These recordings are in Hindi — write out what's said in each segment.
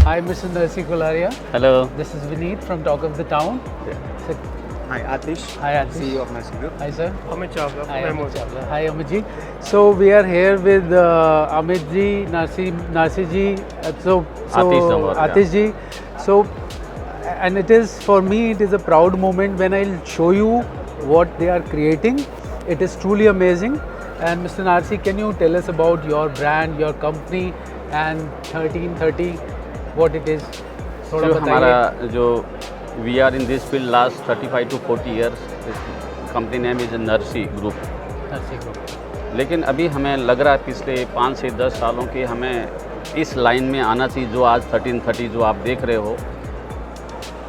Hi, Mr. Narsi Kolaria. Hello. This is Vineet from Talk of the Town. So, Hi, Atish. hi, Atish. CEO of Narsi Group. Hi, sir. Amit Chawla. Hi, Amit Chawla. Hi, Amit ji. So we are here with Amit ji, Narsi ji, Atish Samar, yeah. Atish ji. So, and it is for me, it is a proud moment when I'll show you what they are creating. It is truly amazing. And Mr. Narsi, can you tell us about your brand, your company, and 1330, what it is? थोड़ा जो बताइए. हमारा जो we are in this field last 35 to 40 years. Company name is Narsi group. Narsi group. लेकिन अभी हमें लग रहा है पिछले 5 से 10 सालों के हमें इस लाइन में आना चाहिए जो आज 1330 जो आप देख रहे हो.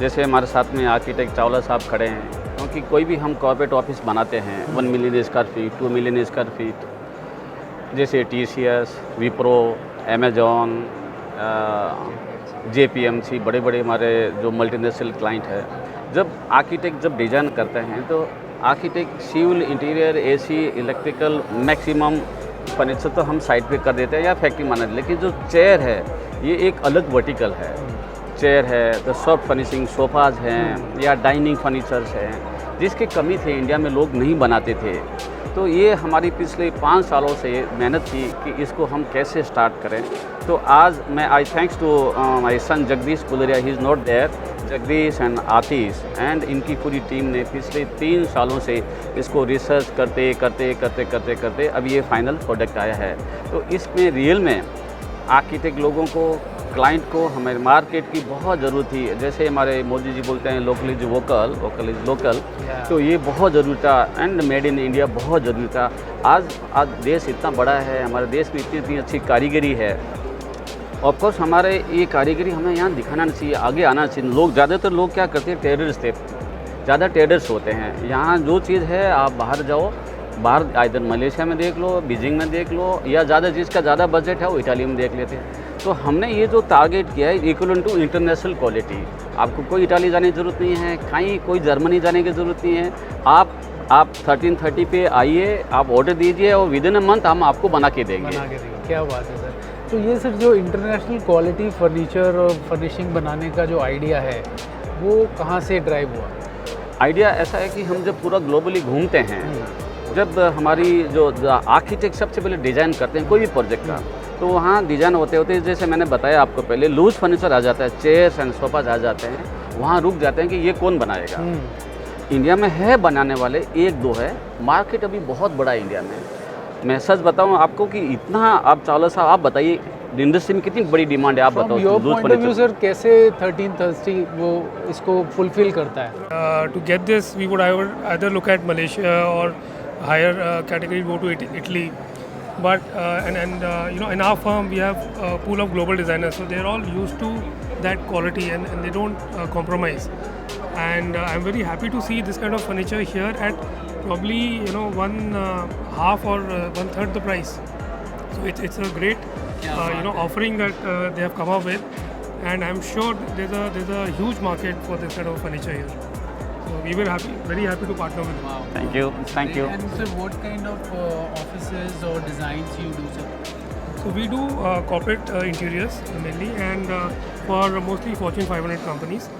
जैसे हमारे साथ में आर्किटेक्ट चावला साहब खड़े हैं, क्योंकि कोई भी हम कॉर्पोरेट ऑफिस बनाते हैं 1 million square feet, 2 million square feet, जैसे TCS, विप्रो, अमेजॉन, JPMC, बड़े बड़े हमारे जो मल्टीनेशनल क्लाइंट है. जब आर्किटेक्ट जब डिज़ाइन करते हैं तो architect civil, interior, AC, electrical, maximum furniture तो हम साइड पे कर देते हैं या फैक्ट्री माना. लेकिन जो चेयर है ये एक अलग वर्टिकल है. चेयर है तो सॉफ्ट फर्निशिंग सोफ़ाज हैं या डाइनिंग फर्नीचर्स हैं जिसकी कमी थी, इंडिया में लोग नहीं बनाते थे. तो ये हमारी पिछले 5 सालों से मेहनत थी कि इसको हम कैसे स्टार्ट करें. तो आज मैं I thanks to my son Jagdish Kulriya, he is not there. Jagdish and Atish and इनकी पूरी टीम ने पिछले 3 सालों से इसको रिसर्च करते अब ये फाइनल प्रोडक्ट आया है. तो इसमें रियल में आर्किटेक्ट लोगों को, क्लाइंट को, हमारे मार्केट की बहुत ज़रूरत थी. जैसे हमारे मोदी जी बोलते हैं local is vocal, vocal is local. तो ये बहुत ज़रूरी था एंड मेड इन इंडिया बहुत ज़रूरी था. आज देश इतना बड़ा है, हमारे देश में इतनी अच्छी कारीगरी है. ऑफकोर्स हमारे ये कारीगरी हमें यहाँ दिखाना नहीं चाहिए, आगे आना चाहिए. लोग ज़्यादातर लोग क्या करते हैं, ट्रेडर्स थे, ज़्यादा ट्रेडर्स होते हैं. यहाँ जो चीज़ है आप बाहर जाओ, बाहर इधर मलेशिया में देख लो, बीजिंग में देख लो, या ज़्यादा जिसका ज़्यादा बजट है वो इटाली में देख लेते हैं. तो हमने ये जो टारगेट किया है इक्वल टू इंटरनेशनल क्वालिटी. आपको कोई इटाली जाने की ज़रूरत नहीं है, कहीं कोई जर्मनी जाने की ज़रूरत नहीं है. आप 1330 पे आइए, आप ऑर्डर दीजिए और विद इन अ मंथ हम आपको बना के देंगे. क्या बात है सर. तो ये सर जो इंटरनेशनल क्वालिटी फर्नीचर और फर्निशिंग बनाने का जो आइडिया है वो कहाँ से ड्राइव हुआ? आइडिया ऐसा है कि हम जब पूरा ग्लोबली घूमते हैं, जब हमारी जो आर्किटेक्ट सबसे पहले डिज़ाइन करते हैं कोई भी प्रोजेक्ट का, तो वहाँ डिज़ाइन होते जैसे मैंने बताया आपको पहले, लूज फर्नीचर आ जाता है, चेयर्स एंड सोफाज आ जाते हैं, वहाँ रुक जाते हैं कि ये कौन बनाएगा. इंडिया में है बनाने वाले 1-2 है, मार्केट अभी बहुत बड़ा है इंडिया में. मैं सच बताऊं आपको कि इतना, आप चावला साहब आप बताइए इंडस्ट्री में कितनी बड़ी डिमांड है, आप बताओ. Your point of view sir, कैसे 1330 वो इसको फुलफिल करता है? To get this, we would either look at Malaysia or higher category, go to Italy. But in our firm we have a pool of global designers, so they're all used to that quality and they don't compromise. And I'm very happy to see this kind of furniture here at probably one half or 1/3 the price. So it's a great offering that they have come up with, and I'm sure there's a huge market for this kind of furniture here. So we were very happy to partner with them. Thank you. And sir, what kind of offices or designs you do, sir? So we do corporate interiors mainly, and for mostly Fortune 500 companies.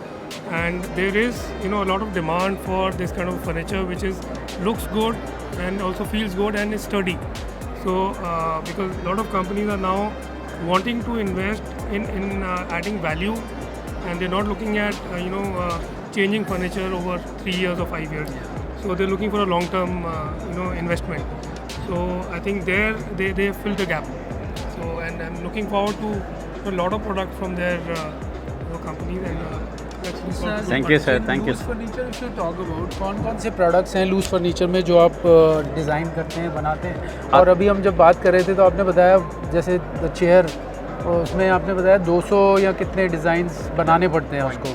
And there is a lot of demand for this kind of furniture, which looks good and also feels good and is sturdy. So because a lot of companies are now wanting to invest in adding value, and they're not looking at changing furniture over 3 years or 5 years. So they're looking for a long-term investment. So I think they fill the gap. So and I'm looking forward to a lot of product from their companies, and Thank you sir. Thank you. Loose furniture if you talk about, कौन से प्रोडक्ट्स हैं लूज फर्नीचर में जो आप डिज़ाइन करते हैं, बनाते हैं? और अभी हम जब बात कर रहे थे तो आपने बताया जैसे चेयर, उसमें आपने बताया 200 या कितने डिज़ाइंस बनाने पड़ते हैं उसको.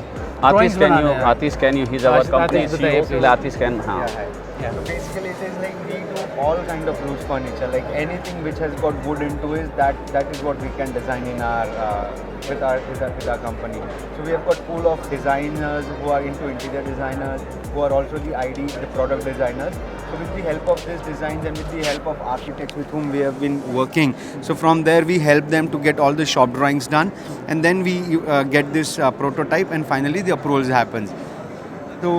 Atish can you, he's our company CEO. Atish can, हाँ. So basically it is like we do all kind of loose furniture, like anything which has got wood into it, that is what we can design in our with our company. So we have got pool of designers who are into interior designers, who are also the product designers. So with the help of these designs and with the help of architects with whom we have been working, so from there we help them to get all the shop drawings done, and then we get this prototype, and finally the approvals happens. So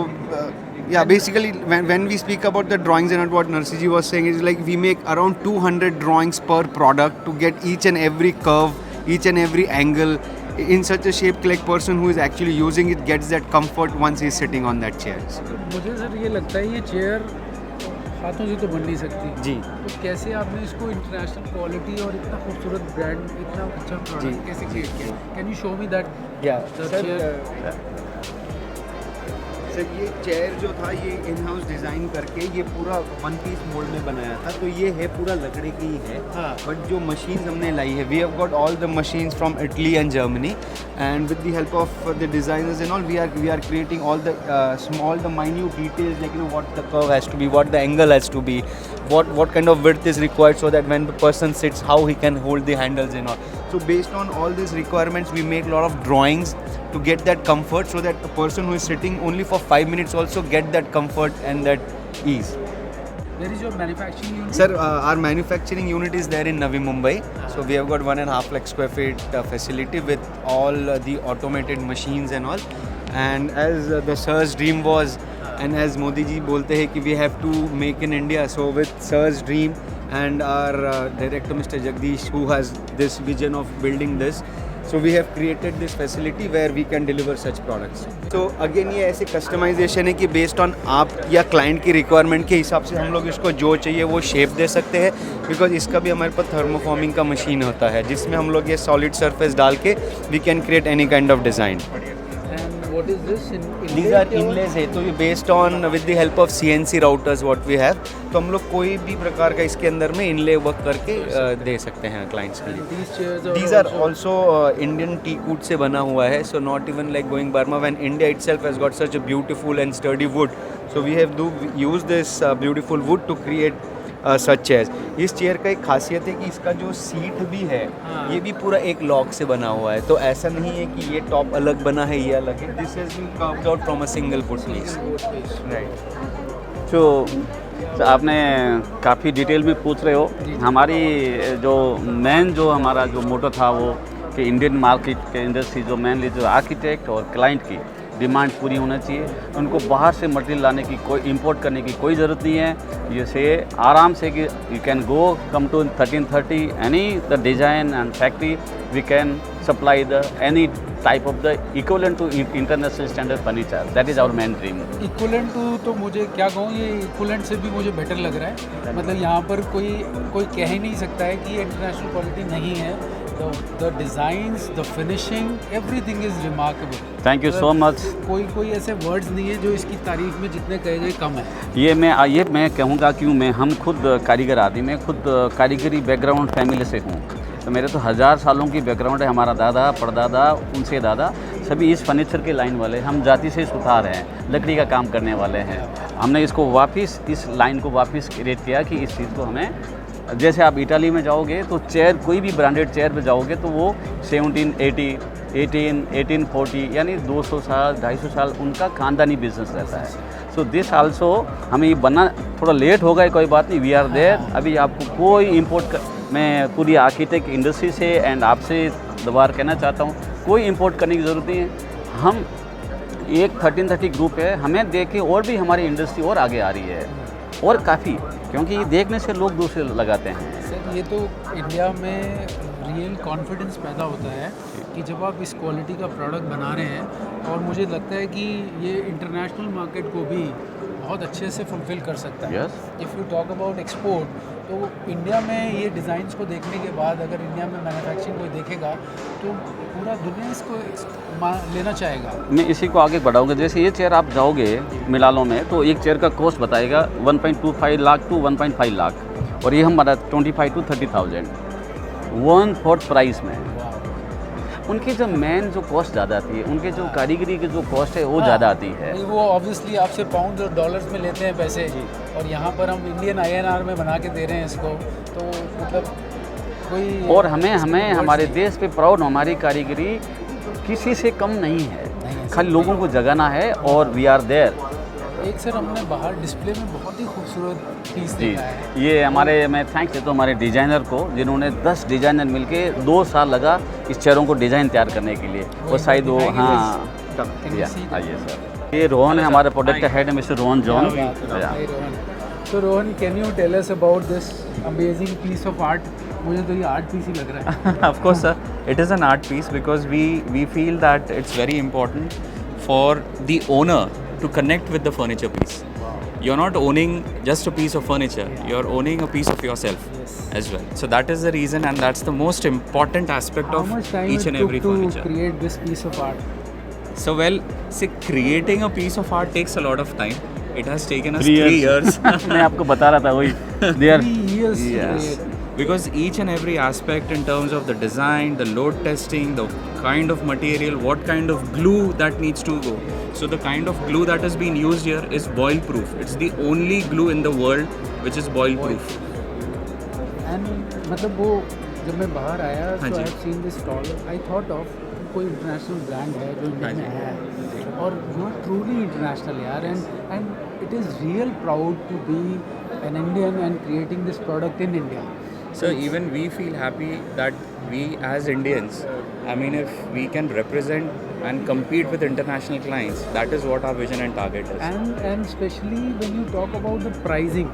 yeah, basically when we speak about the drawings and what Narsiji was saying, is like we make around 200 drawings per product to get each and every curve, each and every angle in such a shape like person who is actually using it gets that comfort once he is sitting on that chair. मुझे सर ये लगता है ये चेयर हाथों से तो बन नहीं सकती जी। तो कैसे आपने इसको इंटरनेशनल क्वालिटी और इतना खूबसूरत ब्रांड, इतना अच्छा प्रोडक्ट कैसे क्रिएट किया? Can you show me that? Sir ये चेयर जो था ये इन हाउस डिज़ाइन करके ये पूरा वन पीस मोल्ड में बनाया था, तो ये है पूरा लकड़े की ही है। बट जो मशीन्स हमने लाई है, we have got all the machines from Italy and Germany, and with the help of the designers and all we are creating all the small the minute details, like what the curve has to be, what the angle has to be, what kind of width is required, so that when the person sits how he can hold the handles and all. So based on all these requirements we make a lot of drawings to get that comfort, so that the person who is sitting only for 5 minutes also get that comfort and that ease. Where is your manufacturing unit? Sir, our manufacturing unit is there in Navi Mumbai. So we have got 1.5 lakh square feet facility with all the automated machines and all. And as the sir's dream was, and as Modi ji bolte hai ki we have to make in India, so with sir's dream and our director Mr. Jagdish, who has this vision of building this, so we have created this facility where we can deliver such products. So again ये ऐसे customization है कि based on आप या client की requirement के हिसाब से हम लोग इसको जो चाहिए वो shape दे सकते हैं, because इसका भी हमारे पास thermoforming का machine होता है जिसमें हम लोग ये solid surface डाल के we can create any kind of design. What is this? These are inlays है, तो ये based on with the help of CNC routers what we have, तो हम लोग कोई भी प्रकार का इसके अंदर में inlay work करके दे सकते हैं clients के लिए. These are also Indian teakwood से बना हुआ है, so not even like going Burma, when India itself has got such a beautiful and sturdy wood, so we have use this beautiful wood to create such chairs. इस चेयर का एक खासियत है कि इसका जो सीट भी है ये भी पूरा एक लॉक से बना हुआ है, तो ऐसा नहीं है कि ये टॉप अलग बना है ये अलग है. This has been carved out from a single wood piece. Right. तो आपने काफ़ी डिटेल में पूछ रहे हो. हमारी जो हमारा जो मोटो था वो कि इंडियन मार्केट के इंडस्ट्री जो मेनली जो आर्किटेक्ट और क्लाइंट की डिमांड पूरी होना चाहिए, उनको बाहर से मटेरियल लाने की कोई इंपोर्ट करने की कोई ज़रूरत नहीं है. जैसे आराम से कि you can go come to 1330 any the design and factory, we can supply the any type of the equivalent to international standard furniture. That is our main dream. Equivalent to तो मुझे क्या कहूँ, ये इक्विवेलेंट से भी मुझे बेटर लग रहा है. मतलब यहाँ पर कोई कह ही नहीं सकता है कि ये इंटरनेशनल क्वालिटी नहीं है. The designs, the finishing, everything is remarkable. Thank you so much. कोई ऐसे words नहीं है जो इसकी तारीफ में जितने कहे गए कम है. ये मैं कहूँगा क्यों, हम खुद कारीगर आदमी, मैं खुद कारीगरी बैकग्राउंड फैमिली से हूँ, तो मेरे तो 1000 सालों की बैकग्राउंड है. हमारा दादा परदादा उनसे दादा सभी इस फर्नीचर के लाइन वाले, हम जाति से सुथार हैं, लकड़ी का काम करने वाले हैं. हमने इसको वापस इस लाइन को वापस क्रिएट किया कि इस चीज़ को हमें, जैसे आप इटाली में जाओगे तो चेयर, कोई भी ब्रांडेड चेयर पे जाओगे तो वो 1780, 1840 यानी 200 साल 250 साल उनका खानदानी बिजनेस रहता है. सो दिस आल्सो हमें ये बनना थोड़ा लेट हो गया, कोई बात नहीं, वी आर देयर. अभी आपको कोई इंपोर्ट मैं पूरी आर्किटेक्ट इंडस्ट्री से एंड आपसे दोबारा कहना चाहता हूँ, कोई इंपोर्ट करने की ज़रूरत नहीं है. हम एक 1330 ग्रुप है, हमें देख के और भी हमारी इंडस्ट्री और आगे आ रही है, और काफ़ी, क्योंकि ये देखने से लोग दूसरे लगाते हैं. सर ये तो इंडिया में रियल कॉन्फिडेंस पैदा होता है कि जब आप इस क्वालिटी का प्रोडक्ट बना रहे हैं, और मुझे लगता है कि ये इंटरनेशनल मार्केट को भी बहुत अच्छे से फुलफ़िल कर सकता है. If you talk about export, तो इंडिया में ये डिज़ाइंस को देखने के बाद अगर इंडिया में मैन्युफैक्चरिंग कोई देखेगा तो पूरा दुनिया इसको लेना चाहेगा. मैं इसी को आगे बढ़ाऊंगा. जैसे ये चेयर आप जाओगे मिलालों में तो एक चेयर का कॉस्ट बताएगा 1.25 लाख टू 1.5 लाख, और ये हमारा 25 to 30,000 1/4 प्राइस में. उनकी जो मेन जो कॉस्ट ज़्यादा आती है, उनके जो कारीगरी की जो कॉस्ट है वो ज़्यादा आती है। नहीं, वो ऑब्वियसली आपसे पाउंड और डॉलर्स में लेते हैं पैसे, और यहाँ पर हम इंडियन INR में बना के दे रहे हैं इसको, तो मतलब कोई और हमें हमारे देश पे प्राउड, हमारी कारीगरी किसी से कम नहीं है, खाली लोगों को जगाना है और वी आर देयर। एक सर हमने बाहर डिस्प्ले में बहुत ही खूबसूरत पीस जी, देखा है। ये हमारे, मैं थैंक्स देता हूँ हमारे डिज़ाइनर को, जिन्होंने 10 डिज़ाइनर मिलके 2 साल लगा इस चेयरों को डिज़ाइन तैयार करने के लिए। वो शायद वो, हाँ, आइए सर। ये रोहन है, हमारे प्रोडक्ट का हेड है मिस्टर रोहन जॉन। तो Rohan, can you tell us about this amazing piece of art? मुझे तो ये आर्ट पीस ही लग रहा है। Of course, sir. It is an art piece because we feel that it's very important for the owner to connect with the furniture piece. You're not owning just a piece of furniture. You're owning a piece of yourself as well. So that is the reason, and that's the most important aspect How of much time each it and took every to furniture. create this piece of art? So well, see, creating a piece of art takes a lot of time. It has taken us 3 3 years. मैं आपको बता रहा था वही, they are 3 years to Yes, create. because each and every aspect in terms of the design, the load testing, the kind of material, what kind of glue that needs to go. So the kind of glue that has been used here is boil proof. It's the only glue in the world which is boil proof. And मतलब वो जब मैं बाहर आया हाँ तो जी। I have seen this stall, I thought of कोई इंटरनेशनल ब्रांड है जो इंडिया हाँ में जी। है, और यू आर ट्रूली इंटरनेशनल यार, and it is real proud to be an Indian and creating this product in India. So even we feel happy that we as Indians, I mean, if we can represent and compete with international clients, that is what our vision and target is. And especially when you talk about the pricing,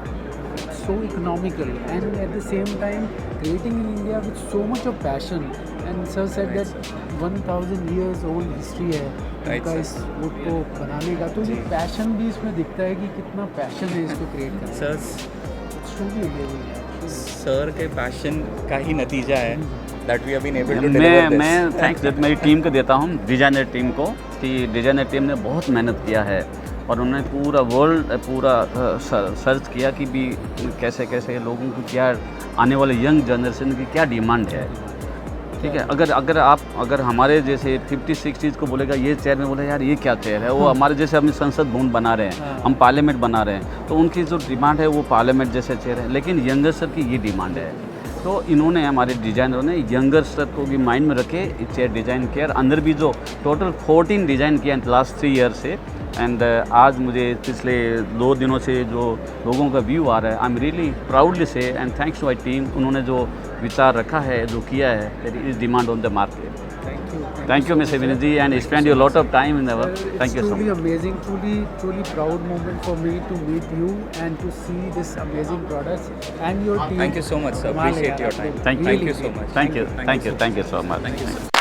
it's so economical, and at the same time creating in India with so much of passion. And sir said Right, that 1000 years old history है Right, उनका sir. इस वुड को बनाने का, तो ये पैशन भी इसमें दिखता है कि कितना पैशन है इसको क्रिएट करने Sir, का। It's truly amazing है। सर के पैशन का ही नतीजा है that we have been able to deliver this. मैं थैंक्स देता मेरी टीम को देता हूँ, डिज़ाइनर टीम को, कि डिज़ाइनर टीम ने बहुत मेहनत किया है और उन्होंने पूरा वर्ल्ड पूरा सर्च किया कि भी कैसे कैसे लोगों को क्या, आने वाले यंग जनरेशन की क्या डिमांड है। ठीक है, अगर हमारे जैसे 50-60s को बोलेगा ये चेयर में, बोले यार ये क्या चेयर है, वो हमारे जैसे हम संसद भवन बना रहे हैं, हम पार्लियामेंट बना रहे हैं, तो उनकी जो डिमांड है वो पार्लियामेंट जैसे चेयर है, लेकिन यंगस्टर की ये डिमांड है। तो इन्होंने, हमारे डिज़ाइनरों ने यंगस्टर को भी माइंड में रखे चेयर डिज़ाइन किया, अंदर भी जो टोटल 14 डिज़ाइन किया इन लास्ट 3 ईयर से। एंड आज मुझे पिछले 2 दिनों से जो लोगों का व्यू आ रहा है, I am really proudly say and thanks to my team, उन्होंने जो विचार रखा है, जो किया है, there is demand on the market. Thank you, Mr. Vinay ji, and spend your lot of time in our. Thank you so Truly much. amazing, truly proud moment for me to meet you and to see this amazing products and your team. Thank you so much, sir. कमाल है Appreciate यार, your time. आपने Thank really you so great. much. Thank you so much. Thank you, sir.